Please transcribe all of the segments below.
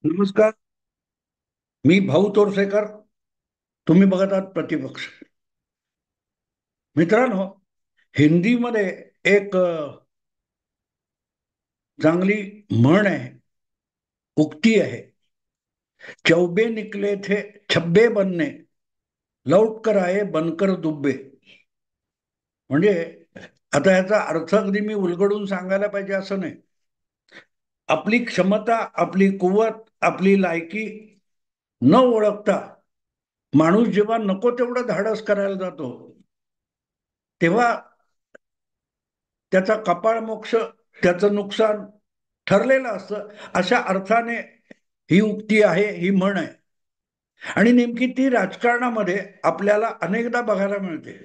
नमस्कार. मी भाऊ तोरसेकर. तुम्ही बघत आहात प्रतिपक्ष. मित्रांनो, हिंदीमध्ये एक चांगली म्हण आहे, उक्ती आहे. चौबे निकले थे छब्बे बनने, लौट कर आए बनकर दुब्बे. म्हणजे आता याचा अर्थ अगदी मी उलगडून सांगायला पाहिजे असं नाही. आपली क्षमता, आपली कुवत, आपली लायकी न ओळखता माणूस जेव्हा नको तेवढं धाडस करायला जातो, तेव्हा त्याचा कपाळ मोक्ष, त्याचं नुकसान ठरलेलं असतं. अशा अर्थाने ही उक्ती आहे, ही म्हण आहे. आणि नेमकी ती राजकारणामध्ये आपल्याला अनेकदा बघायला मिळते.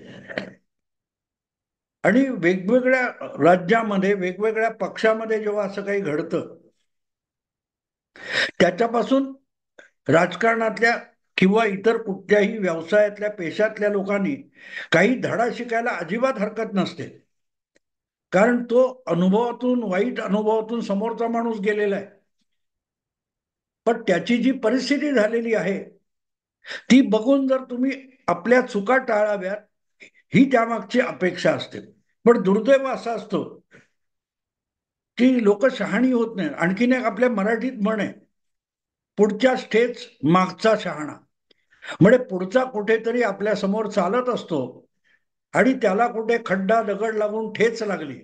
आणि वेगवेगळ्या राज्यामध्ये, वेगवेगळ्या पक्षामध्ये जेव्हा असं काही घडतं, त्याच्यापासून राजकारणातल्या किंवा इतर कुठल्याही व्यवसायातल्या, पेशातल्या लोकांनी काही धडा शिकायला अजिबात हरकत नसते. कारण तो अनुभवातून, वाईट अनुभवातून समोरचा माणूस गेलेला आहे. पण त्याची जी परिस्थिती झालेली आहे, ती बघून जर तुम्ही आपल्या चुका टाळाव्यात, ही त्यामागची अपेक्षा असते. पण दुर्दैव असा असतो की लोक शहाणी होत नाहीत. आणखीन एक आपल्या मराठीत म्हण आहे, पुढच्या ठेच मागचा शहाणा. म्हणजे पुढचा कुठेतरी आपल्या समोर चालत असतो आणि त्याला कुठे खड्डा दगड लागून ठेच लागली,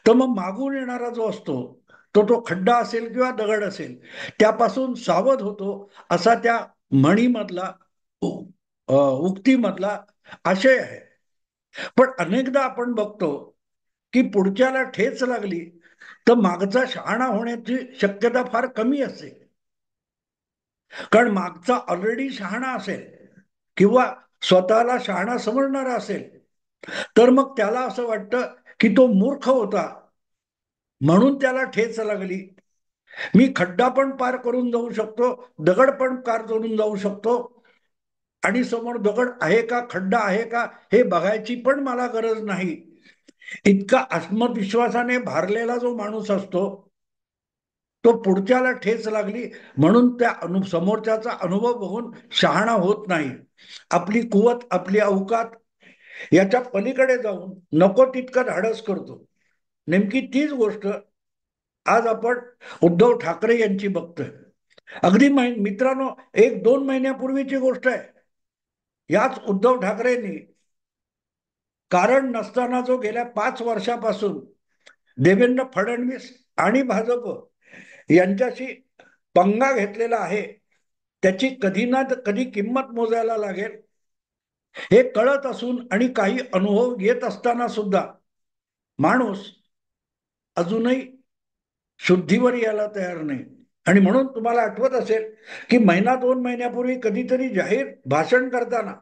तर मग मागून येणारा जो असतो, तो खड्डा असेल किंवा दगड असेल, त्यापासून सावध होतो. असा त्या म्हणीमधला, उक्तीमधला आशय आहे. पण अनेकदा आपण बघतो की पुढच्याला ठेच लागली तर मागचा शहाणा होण्याची शक्यता फार कमी असते. कारण मागचा ऑलरेडी शहाणा असेल किंवा स्वतःला शहाणा समजणारा असेल, तर मग त्याला असं वाटतं की तो मूर्ख होता म्हणून त्याला ठेच लागली. मी खड्डा पण पार करून जाऊ शकतो, दगड पण पार करून जाऊ शकतो, आणि समोर दगड आहे का, खड्डा आहे का, हे बघायची पण मला गरज नाही. इतका आत्मविश्वासाने भारलेला जो माणूस असतो, तो पुढच्याला ठेच लागली म्हणून त्या समोरच्याचा अनुभव बघून शहाणा होत नाही. आपली कुवत, आपली अवकात याच्या पलीकडे जाऊन नको तितकं धाडस करतो. नेमकी तीच गोष्ट आज आपण उद्धव ठाकरे यांची बघतोय. अगदी मित्रांनो, 1-2 महिन्यापूर्वीची गोष्ट आहे. याच उद्धव ठाकरेंनी कारण नसताना जो गेल्या 5 वर्षापासून देवेंद्र फडणवीस आणि भाजप यांच्याशी पंगा घेतलेला आहे, त्याची कधी ना कधी किंमत मोजायला लागेल. हे कळत असून आणि काही अनुभव येत असताना सुद्धा माणूस अजूनही शुद्धीवर यायला तयार नाही. आणि म्हणून तुम्हाला आठवत असेल की 1-2 महिन्यापूर्वी कधीतरी जाहीर भाषण करताना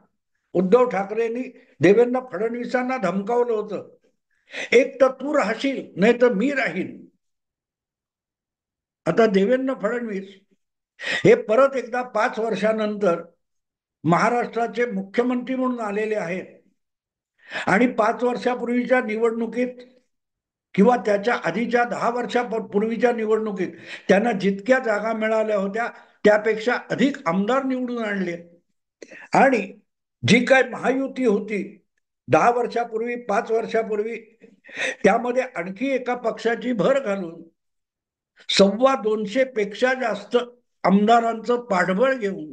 उद्धव ठाकरेंनी देवेंद्र फडणवीसांना धमकावलं होतं, एक तर तू राहशील नाही तर मी राहीन. आता देवेंद्र फडणवीस हे परत एकदा 5 वर्षानंतर महाराष्ट्राचे मुख्यमंत्री म्हणून आलेले आहेत. आणि 5 वर्षापूर्वीच्या निवडणुकीत किंवा त्याच्या आधीच्या 10 वर्षापूर्वीच्या निवडणुकीत त्यांना जितक्या जागा मिळाल्या होत्या त्यापेक्षा अधिक आमदार निवडून आणले. आणि जी काय महायुती होती 10 वर्षापूर्वी, 5 वर्षापूर्वी, त्यामध्ये आणखी एका पक्षाची भर घालून 250 पेक्षा जास्त आमदारांचं पाठबळ घेऊन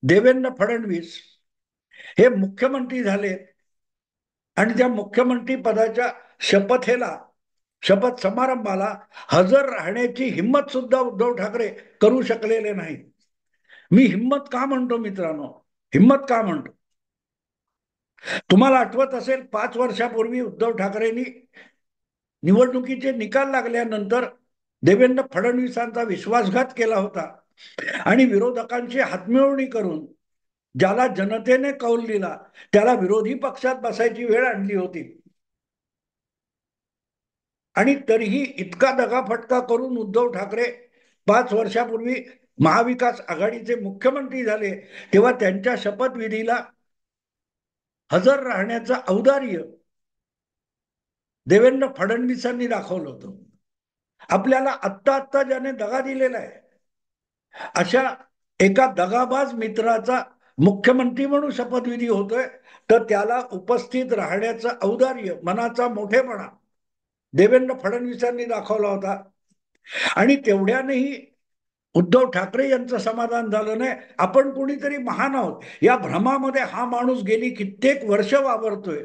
देवेंद्र फडणवीस हे मुख्यमंत्री झाले. आणि त्या मुख्यमंत्री पदाच्या शपथेला, शपथ समारंभाला हजर राहण्याची हिंमत सुद्धा उद्धव ठाकरे करू शकलेले नाही. मी हिंमत का म्हणतो मित्रांनो, हिंमत का म्हणतो? तुम्हाला आठवत असेल 5 वर्षापूर्वी उद्धव ठाकरेंनी निवडणुकीचे निकाल लागल्यानंतर देवेंद्र फडणवीसांचा विश्वासघात केला होता आणि विरोधकांची हातमिळवणी करून ज्याला जनतेने कौल दिला त्याला विरोधी पक्षात बसायची वेळ आणली होती. आणि तरीही इतका दगाफटका करून उद्धव ठाकरे 5 वर्षापूर्वी महाविकास आघाडीचे मुख्यमंत्री झाले, तेव्हा त्यांच्या शपथविधीला हजर राहण्याचं औदार्य देवेंद्र फडणवीसांनी दाखवलं होतं. आपल्याला आत्ता आत्ता ज्याने दगा दिलेला आहे अशा एका दगाबाज मित्राचा मुख्यमंत्री म्हणून शपथविधी होतोय, तर त्याला उपस्थित राहण्याचं औदार्य, मनाचा मोठेपणा देवेंद्र फडणवीसांनी दाखवला होता. आणि तेवढ्यानेही उद्धव ठाकरे यांचं समाधान झालं नाही. आपण कोणीतरी महान आहोत या भ्रमामध्ये हा माणूस गेली कित्येक वर्ष वावरतोय,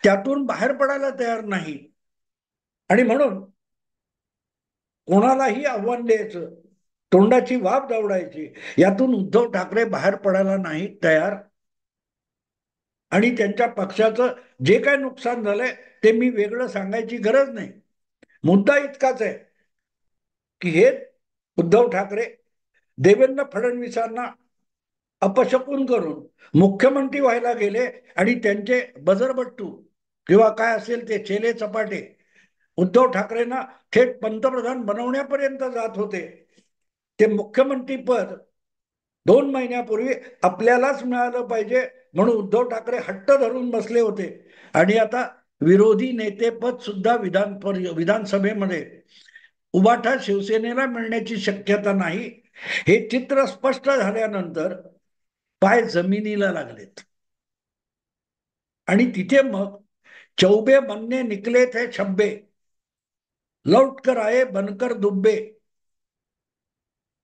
त्यातून बाहेर पडायला तयार नाही. आणि म्हणून कोणालाही आव्हान द्यायचं, तोंडाची वाफ दावडायची, यातून उद्धव ठाकरे बाहेर पडायला नाही तयार. आणि त्यांच्या पक्षाचं जे काय नुकसान झालंय ते मी वेगळं सांगायची गरज नाही. मुद्दा इतकाच आहे की हे उद्धव ठाकरे देवेंद्र फडणवीसांना अपशकून करून मुख्यमंत्री व्हायला गेले आणि त्यांचे बजरबट्टू किंवा काय असेल ते चेले चपाटे उद्धव ठाकरेंना थेट पंतप्रधान बनवण्यापर्यंत जात होते. ते मुख्यमंत्री पद 2 महिन्यापूर्वी आपल्यालाच मिळालं पाहिजे म्हणून उद्धव ठाकरे हट्ट धरून बसले होते. आणि आता विरोधी नेतेपद सुद्धा विधानसभेमध्ये उबाठा शिवसेनेला मिळण्याची शक्यता नाही. हे चित्र स्पष्ट झाल्यानंतर पाय जमिनीला लागलेत. आणि तिथे मग चौबे बनने निकले थे छब्बे, लौट कर आये बनकर दुब्बे.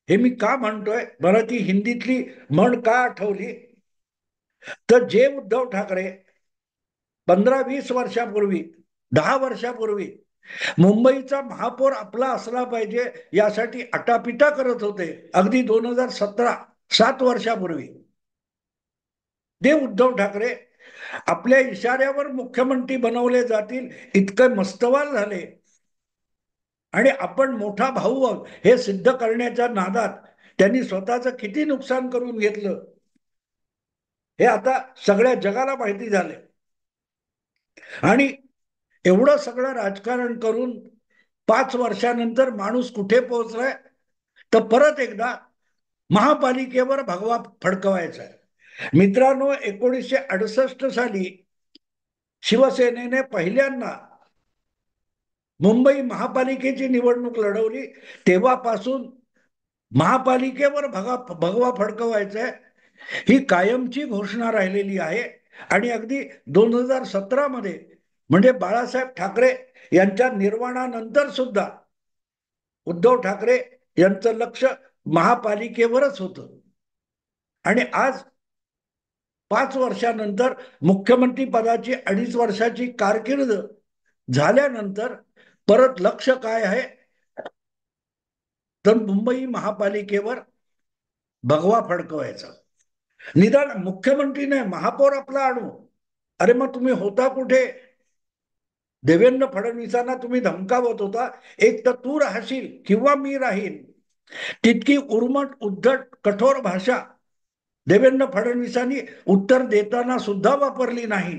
हे मी का म्हणतोय, मला ती हिंदीतली म्हण का आठवली, तर जे उद्धव ठाकरे 15-20 वर्षापूर्वी, 10 वर्षापूर्वी मुंबईचा महापौर आपला असला पाहिजे यासाठी आटापिटा करत होते, अगदी 2017, 7 वर्षापूर्वी, ते उद्धव ठाकरे आपल्या इशाऱ्यावर मुख्यमंत्री बनवले जातील इतके मस्तवाल झाले. आणि आपण मोठा भाऊ आहोत हे सिद्ध करण्याच्या नादात त्यांनी स्वतःचं किती नुकसान करून घेतलं हे आता सगळ्या जगाला माहिती झाले. आणि एवढं सगळं राजकारण करून 5 वर्षानंतर माणूस कुठे पोहोचलाय, तर परत एकदा महापालिकेवर भगवा फडकवायचा आहे. मित्रांनो, 1968 साली शिवसेनेने पहिल्यांदा मुंबई महापालिकेची निवडणूक लढवली, तेव्हापासून महापालिकेवर भगवा फडकवायचा आहे ही कायमची घोषणा राहिलेली आहे. आणि अगदी 2017 मध्ये म्हणजे बाळासाहेब ठाकरे यांच्या निर्वाणानंतर सुद्धा उद्धव ठाकरे यांचं लक्ष महापालिकेवरच होतं. आणि आज 5 वर्षानंतर मुख्यमंत्री पदाची 2.5 वर्षाची कारकीर्द झाल्यानंतर परत लक्ष काय आहे, तर मुंबई महापालिकेवर भगवा फडकवायचा. निदान मुख्यमंत्री नाही, महापौर आपला आणू. अरे मग तुम्ही होता कुठे? देवेंद्र फडणवीसांना तुम्ही धमकावत होता, एक तर तू राहशील किंवा मी राहीन. तितकी उर्मट, उद्धट, कठोर भाषा देवेंद्र फडणवीसांनी उत्तर देताना सुद्धा वापरली नाही.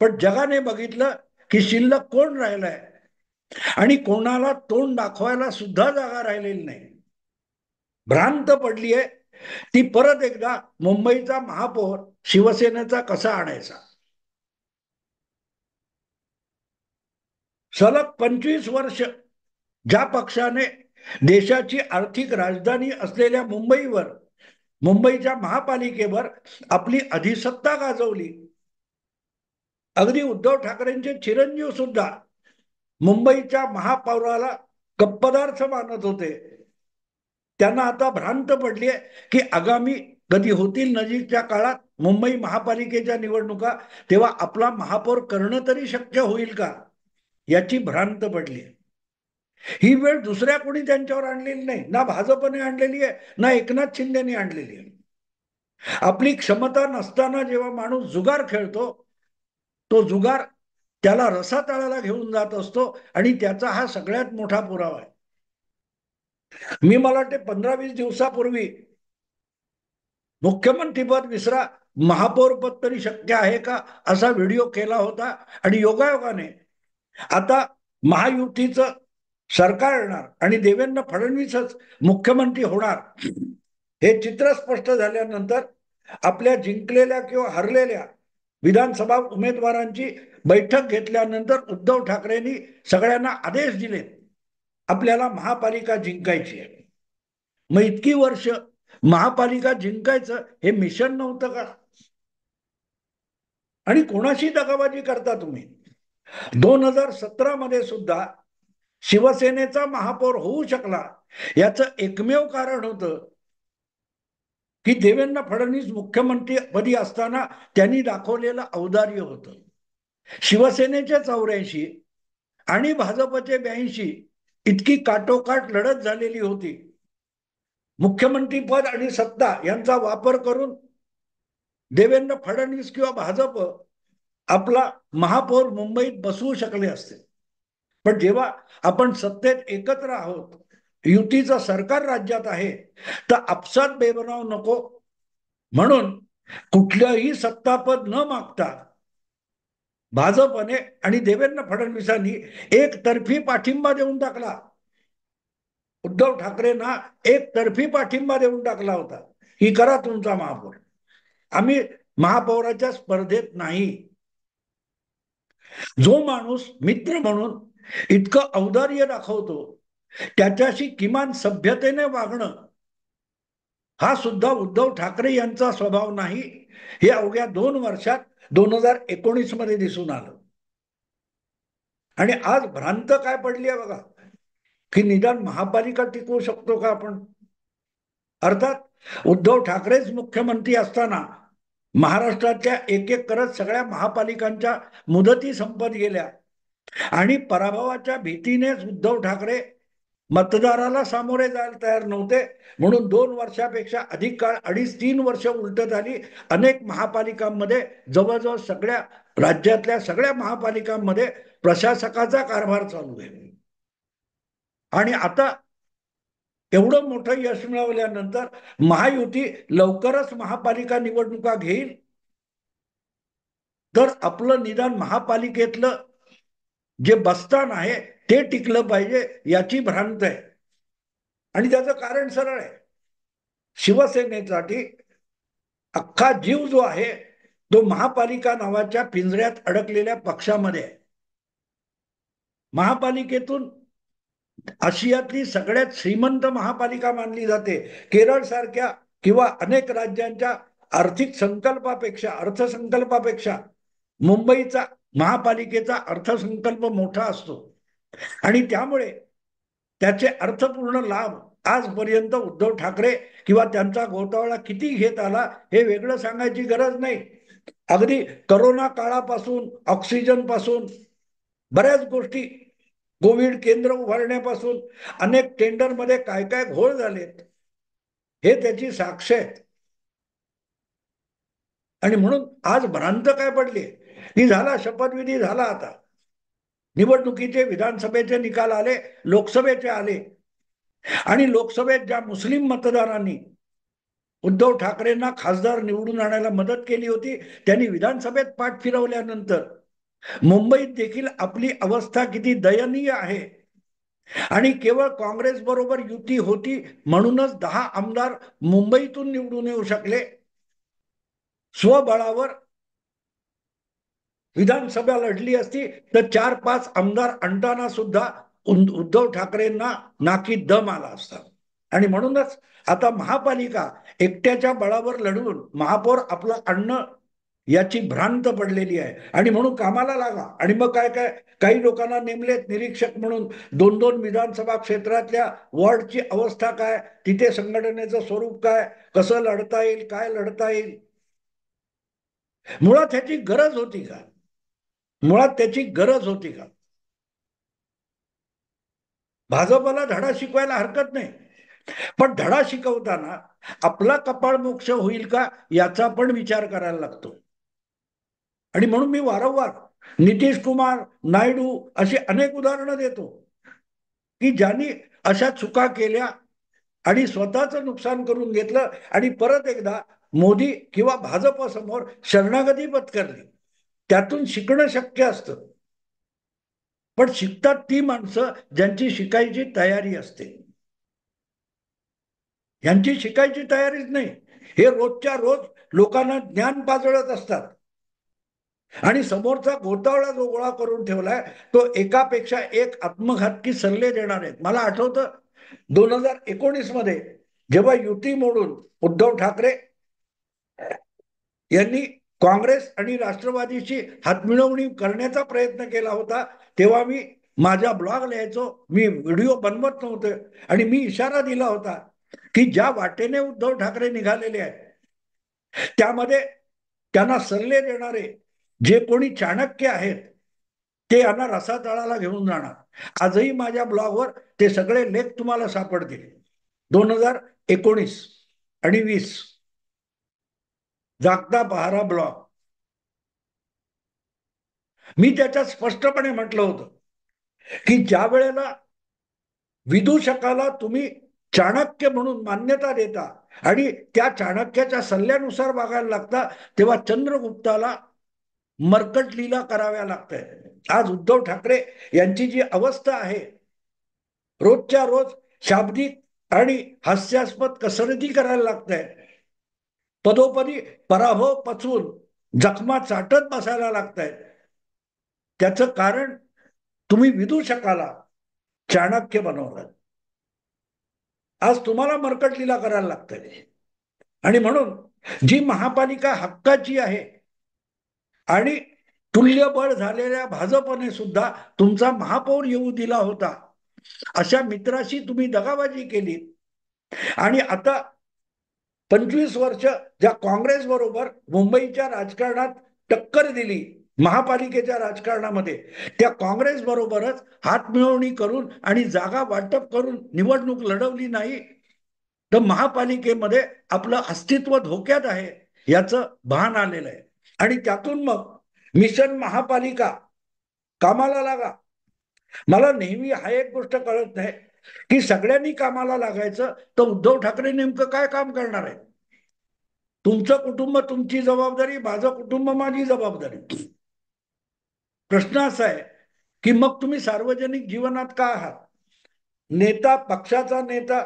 पण जगाने बघितलं की शिल्लक कोण राहिलाय आणि कोणाला तोंड दाखवायला सुद्धा जागा राहिलेली नाही. भ्रांत पडलीये ती परत एकदा मुंबईचा महापौर शिवसेनेचा कसा आणायचा. सलग 25 वर्ष ज्या पक्षाने देशाची आर्थिक राजधानी असलेल्या मुंबईवर, मुंबईच्या महापालिकेवर आपली अधिसत्ता गाजवली. अगदी उद्धव ठाकरेंचे चिरंजीव सुद्धा मुंबईच्या महापौराला कप्पदार्थ मानत होते. त्यांना आता भ्रांत पडली आहे की आगामी कधी होतील नजीकच्या काळात मुंबई महापालिकेच्या निवडणुका, तेव्हा आपला महापौर करणं तरी शक्य होईल का, याची भ्रांत पडली. ही वेळ दुसऱ्या कोणी त्यांच्यावर आणलेली नाही, ना भाजपने आणलेली आहे, ना एकनाथ शिंदेने आणलेली आहे. आपली क्षमता नसताना जेव्हा माणूस जुगार खेळतो, तो जुगार त्याला रसातळाला घेऊन जात असतो. आणि त्याचा हा सगळ्यात मोठा पुरावा आहे. मला वाटते 15-20 दिवसापूर्वी मुख्यमंत्रीपद विसरा, महापौर पद तरी शक्य आहे का असा व्हिडिओ केला होता. आणि योगायोगाने आता महायुतीचं सरकार येणार आणि देवेंद्र फडणवीसच मुख्यमंत्री होणार हे चित्र स्पष्ट झाल्यानंतर आपल्या जिंकलेल्या किंवा हरलेल्या विधानसभा उमेदवारांची बैठक घेतल्यानंतर उद्धव ठाकरेंनी सगळ्यांना आदेश दिले, आपल्याला महापालिका जिंकायची आहे. मग इतकी वर्ष महापालिका जिंकायचं हे मिशन नव्हतं का? आणि कोणाशी दगाबाजी करता तुम्ही? 2017 मध्ये सुद्धा शिवसेनेचा महापौर होऊ शकला याचं एकमेव कारण होतं की देवेंद्र फडणवीस मुख्यमंत्री पदी असताना त्यांनी दाखवलेलं औदार्य होतं. शिवसेनेचे 84 आणि भाजपचे 82 इतकी काटोकाट लढत झालेली होती. मुख्यमंत्री पद आणि सत्ता यांचा वापर करून देवेंद्र फडणवीस किंवा भाजप आपला महापौर मुंबईत बसवू शकले असते. पण जेव्हा आपण सत्तेत एकत्र आहोत, युतीचं सरकार राज्यात आहे, तर आपसात बेबनाव नको म्हणून कुठलंही सत्तापद न मागता भाजपने आणि देवेंद्र फडणवीसांनी एकतर्फी पाठिंबा देऊन टाकला. उद्धव ठाकरेंना एकतर्फी पाठिंबा देऊन टाकला होता की करा तुमचा महापौर, आम्ही महापौराच्या स्पर्धेत नाही. जो माणूस मित्र म्हणून इतकं औदार्य दाखवतो त्याच्याशी किमान सभ्यतेने वागणं हा सुद्धा उद्धव ठाकरे यांचा स्वभाव नाही, हे अवघ्या 2 वर्षात 2019 मध्ये दिसून आलं. आणि आज भ्रांत काय पडली आहे बघा, की निदान महापालिका टिकवू शकतो का आपण? अर्थात उद्धव ठाकरेच मुख्यमंत्री असताना महाराष्ट्रातल्या एक एक करत सगळ्या महापालिकांच्या मुदती संपत गेल्या आणि पराभवाच्या भीतीनेच उद्धव ठाकरे मतदाराला सामोरे जायला तयार नव्हते, म्हणून 2 वर्षापेक्षा अधिक काळ 2.5-3 वर्ष उलटत आली. अनेक महापालिकांमध्ये जवळजवळ सगळ्या राज्यातल्या सगळ्या महापालिकांमध्ये प्रशासकाचा कारभार चालू आहे. आणि आता एवढं मोठं यश मिळवल्यानंतर महायुती लवकरच महापालिका निवडणुका घेईल, तर आपलं निदान महापालिकेतलं जे बस्तान आहे ते टिकलं पाहिजे याची भ्रांत आहे. आणि त्याचं कारण सरळ आहे. शिवसेनेसाठी अख्खा जीव जो आहे तो महापालिका नावाच्या पिंजऱ्यात अडकलेल्या पक्षामध्ये आहे. महापालिकेतून आशियातली सगळ्यात श्रीमंत महापालिका मानली जाते. केरळ सारख्या किंवा अनेक राज्यांच्या आर्थिक संकल्पापेक्षा अर्थसंकल्पापेक्षा मुंबईचा महापालिकेचा अर्थसंकल्प मोठा असतो आणि त्यामुळे त्याचे अर्थपूर्ण लाभ आजपर्यंत उद्धव ठाकरे किंवा त्यांचा गोतावळा किती घेत आला हे वेगळं सांगायची गरज नाही. अगदी करोना काळापासून ऑक्सिजन पासून बऱ्याच गोष्टी, कोविड केंद्र उभारण्यापासून अनेक टेंडरमध्ये काय काय घोळ झालेत हे त्याची साक्ष आहेत. आणि म्हणून आज भ्रांत काय पडली की झाला शपथविधी झाला, आता निवडणुकीचे विधानसभेचे निकाल आले, लोकसभेचे आले आणि लोकसभेत ज्या मुस्लिम मतदारांनी उद्धव ठाकरेंना खासदार निवडून आणायला मदत केली होती त्यांनी विधानसभेत पाठ फिरवल्यानंतर मुंबईत देखील आपली अवस्था किती दयनीय आहे. आणि केवळ काँग्रेस बरोबर युती होती म्हणूनच 10 आमदार मुंबईतून निवडून येऊ शकले. स्वबळावर विधानसभा लढली असती तर 4-5 आमदार आणताना सुद्धा उद्धव ठाकरेंना नाकी दम आला असता. आणि म्हणूनच आता महापालिका एकट्याच्या बळावर लढवून महापौर आपलं आणणं याची भ्रांत पडलेली आहे. आणि म्हणून कामाला लागा. आणि मग काय काय काही लोकांना नेमलेत निरीक्षक म्हणून 2-2 विधानसभा क्षेत्रातल्या वॉर्डची अवस्था काय, तिथे संघटनेचं स्वरूप काय, कसं लढता येईल, काय लढता येईल. मुळात ह्याची गरज होती का? मुळात त्याची गरज होती का? भाजपला धडा शिकवायला हरकत नाही, पण धडा शिकवताना आपला कपाळ मोक्ष होईल का याचा पण विचार करायला लागतो. आणि म्हणून मी वारंवार नितीश कुमार, नायडू अशी अनेक उदाहरणं देतो की ज्यांनी अशा चुका केल्या आणि स्वतःचं नुकसान करून घेतलं आणि परत एकदा मोदी किंवा भाजप समोर शरणागती पत्करली. त्यातून शिकणं शक्य असतं, पण शिकतात ती माणसं ज्यांची शिकायची तयारी असते. यांची शिकायची तयारीच नाही, हे रोजच्या रोज लोकांना ज्ञान पाजळत असतात आणि समोरचा गोतावळा जो गोळा करून ठेवलाय तो एकापेक्षा एक आत्मघातकी सल्ले देणार आहेत. मला आठवतं 2019 मध्ये जेव्हा युती मोडून उद्धव ठाकरे यांनी काँग्रेस आणि राष्ट्रवादीची हातमिळवणी करण्याचा प्रयत्न केला होता, तेव्हा मी माझा ब्लॉग लिहायचो, मी व्हिडिओ बनवत नव्हते आणि मी इशारा दिला होता की ज्या वाटेने उद्धव ठाकरे निघालेले आहेत त्यामध्ये त्यांना सल्ले देणारे जे कोणी चाणक्य आहेत ते यांना रसातळाला घेऊन जाणार। आजही माझ्या ब्लॉगवर ते सगळे लेख तुम्हाला सापडतील। 2019 आणि 20 जागता पहारा ब्लॉग, मी त्याच्यात स्पष्टपणे म्हटलं होतं की ज्या वेळेला विदूषकाला तुम्ही चाणक्य म्हणून मान्यता देता आणि त्या चाणक्याच्या सल्ल्यानुसार वागायला लागता, तेव्हा चंद्रगुप्ताला मर्कट कराव्या लागतंय। आज उद्धव ठाकरे यांची जी अवस्था आहे, रोजच्या रोज शाब्दिक आणि हास्यास्पद कसरती करायला लागतंय, पदोपदी पराभव पचवून जखमा चाटत बसायला लागतंय, त्याचं कारण तुम्ही विदूषकाला चाणक्य बनवलं। आज तुम्हाला मर्कट करायला लागतंय आणि म्हणून जी महापालिका हक्काची आहे आणि तुल्यबळ झालेल्या भाजपने सुद्धा तुमचा महापौर येऊ दिला होता, अशा मित्राशी तुम्ही दगाबाजी केली आणि आता 25 वर्ष ज्या काँग्रेस बरोबर मुंबईच्या राजकारणात टक्कर दिली, महापालिकेच्या राजकारणामध्ये त्या काँग्रेस बरोबरच हातमिळवणी करून आणि जागा वाटप करून निवडणूक लढवली नाही, तर महापालिकेमध्ये आपलं अस्तित्व धोक्यात आहे याचं भान आलेलं आहे। आणि त्यातून मग मिशन महापालिका, कामाला लागा। मला नेहमी हा एक गोष्ट कळत नाही की सगळ्यांनी कामाला लागायचं तर उद्धव ठाकरे नेमकं काय काम करणार आहे? तुमचं कुटुंब तुमची जबाबदारी, माझं कुटुंब माझी जबाबदारी। प्रश्न असा आहे की मग तुम्ही सार्वजनिक जीवनात का आहात? नेता, पक्षाचा नेता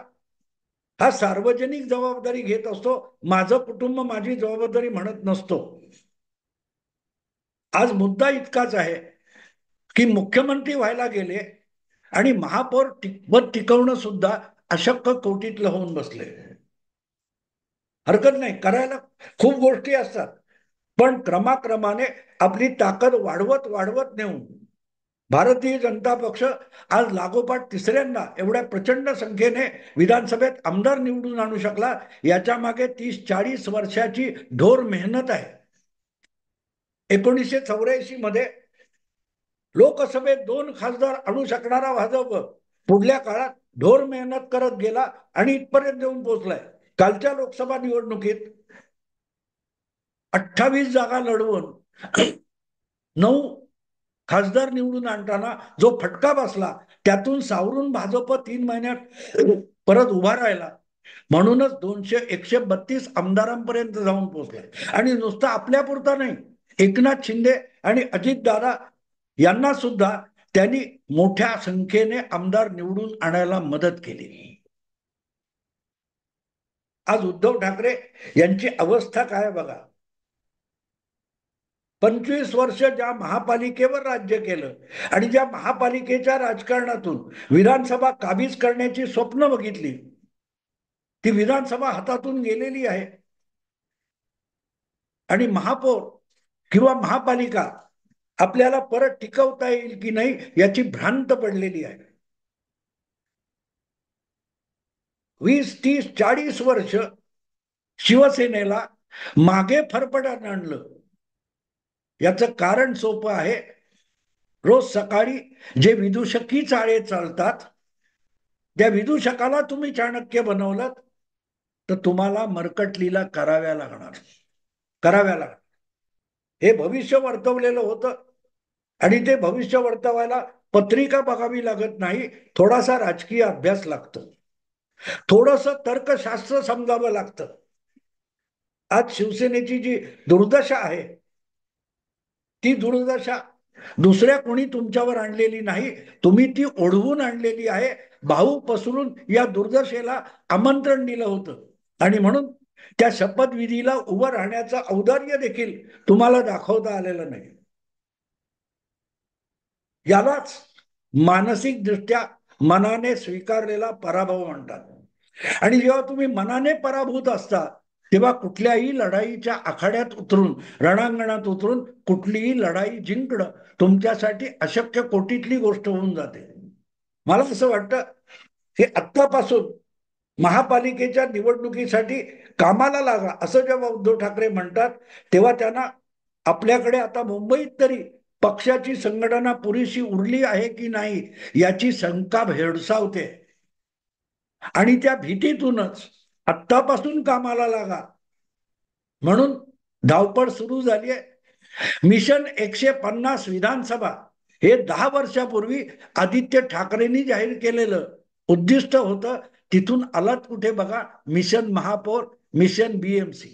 हा सार्वजनिक जबाबदारी घेत असतो, माझं कुटुंब माझी जबाबदारी म्हणत नसतो। आज मुद्दा इतकाच आहे की मुख्यमंत्री व्हायला गेले आणि महापौर पद टिकवणं सुद्धा अशक्य कोटीतलं होऊन बसले। हरकत नाही, करायला खूप गोष्टी असतात, पण क्रमाक्रमाने आपली ताकद वाढवत वाढवत नेऊन भारतीय जनता पक्ष आज लागोपाठ तिसऱ्यांदा एवढ्या प्रचंड संख्येने विधानसभेत आमदार निवडून आणू शकला। याच्या मागे 30-40 वर्षाची ढोर मेहनत आहे। 1984 मध्ये लोकसभेत 2 खासदार आणू शकणारा भाजप पुढल्या काळात ढोर मेहनत करत गेला आणि इथपर्यंत येऊन पोहोचलाय। कालच्या लोकसभा निवडणुकीत 28 जागा लढवून 9 खासदार निवडून आणताना जो फटका बसला, त्यातून सावरून भाजप 3 महिन्यात परत उभा राहिला, म्हणूनच 132 आमदारांपर्यंत जाऊन पोहोचलाय। आणि नुसतं आपल्यापुरता नाही, एकनाथ शिंदे आणि अजितदादा यांना सुद्धा त्यांनी मोठ्या संख्येने आमदार निवडून आणायला मदत केली। आज उद्धव ठाकरे यांची अवस्था काय बघा। 25 वर्ष ज्या महापालिकेवर राज्य केलं आणि ज्या महापालिकेच्या राजकारणातून विधानसभा काबीज करण्याची स्वप्न बघितली, ती विधानसभा हातातून गेलेली आहे आणि महापौर किंवा महापालिका आपल्याला परत टिकवता येईल की नाही याची भ्रांत पडलेली आहे। 20, 30, 40 वर्ष शिवसेनेला मागे फरफटत आणलं, याचं कारण सोपं आहे। रोज सकाळी जे विदूषकी चाळे चालतात, त्या विदूषकाला तुम्ही चाणक्य बनवलं तर तुम्हाला मर्कट कराव्या लागणार। हे भविष्य वर्तवलेलं होतं आणि ते भविष्य वर्तवायला पत्रिका बघावी लागत नाही, थोडासा राजकीय अभ्यास लागतो, थोडंसं तर्कशास्त्र समजावं लागतं। आज शिवसेनेची जी दुर्दशा आहे, ती दुर्दशा दुसऱ्या कोणी तुमच्यावर आणलेली नाही, तुम्ही ती ओढवून आणलेली आहे। भाऊ पसरून या दुर्दशेला आमंत्रण दिलं होतं आणि म्हणून त्या शपथविधीला उभं राहण्याचं औदार्य देखील तुम्हाला दाखवता आलेलं नाही। यालाच मानसिक दृष्ट्या मनाने स्वीकारलेला पराभव म्हणतात। आणि जेव्हा तुम्ही मनाने पराभूत असता तेव्हा कुठल्याही लढाईच्या आखाड्यात उतरून, रणांगणात उतरून कुठलीही लढाई जिंकणं तुमच्यासाठी अशक्य कोटीतली गोष्ट होऊन जाते. मला असं वाटतं की आत्तापासून महापालिकेच्या निवडणुकीसाठी कामाला लागा असं जेव्हा उद्धव ठाकरे म्हणतात, तेव्हा त्यांना आपल्याकडे आता मुंबईत तरी पक्षाची संघटना पुरेशी उरली आहे की नाही याची शंका भेडसावते. आणि त्या भीतीतूनच आत्तापासून कामाला लागा म्हणून धावपळ सुरू झाली आहे. मिशन 150 विधानसभा हे 10 वर्षापूर्वी आदित्य ठाकरेंनी जाहीर केलेलं उद्दिष्ट होतं. तिथून आलात कुठे बघा, मिशन महापौर, मिशन बीएमसी.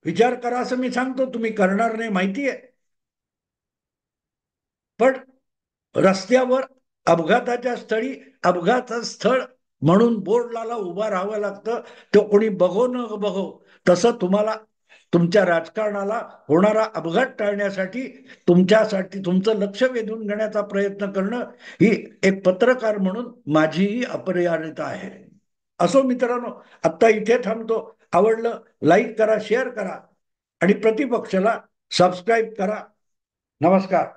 विचार करा असं मी सांगतो, तुम्ही करणार नाही माहितीये, पण रस्त्यावर अपघाताच्या स्थळी अपघात स्थळ म्हणून बोर्डला उभा राहावं लागतं. तो कोणी बघो न बघो, तसं तुम्हाला तुमच्या राजकारणाला होणारा अपघात टाळण्यासाठी तुमच्यासाठी तुमचं लक्ष वेधून घेण्याचा प्रयत्न करणं ही एक पत्रकार म्हणून माझीही अपरिहार्यता आहे. असो मित्रांनो, आता इथे थांबतो. आवडलं लाईक करा, शेअर करा आणि प्रतिपक्षाला सबस्क्राईब करा. नमस्कार.